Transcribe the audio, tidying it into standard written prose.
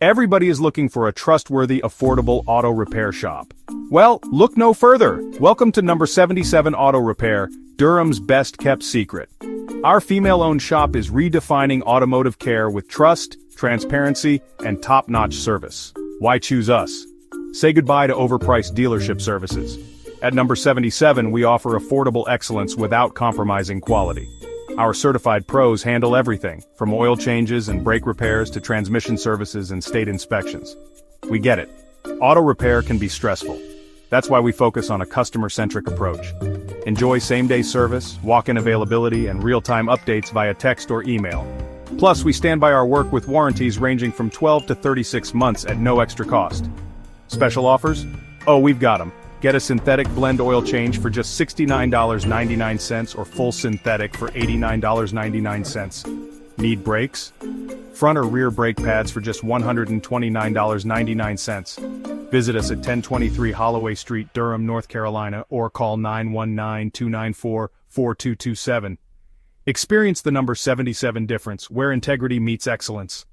Everybody is looking for a trustworthy, affordable auto repair shop. Well, look no further. Welcome to number 77 Auto Repair, Durham's best-kept secret. Our female-owned shop is redefining automotive care with trust, transparency, and top-notch service. Why choose us? Say goodbye to overpriced dealership services. At number 77, we offer affordable excellence without compromising quality. Our certified pros handle everything, from oil changes and brake repairs to transmission services and state inspections. We get it. Auto repair can be stressful. That's why we focus on a customer-centric approach. Enjoy same-day service, walk-in availability, and real-time updates via text or email. Plus, we stand by our work with warranties ranging from 12 to 36 months at no extra cost. Special offers? Oh, we've got them. Get a synthetic blend oil change for just $69.99 or full synthetic for $89.99. Need brakes? Front or rear brake pads for just $129.99. Visit us at 1023 Holloway Street, Durham, North Carolina, or call 919-294-4227. Experience the number 77 difference, where integrity meets excellence.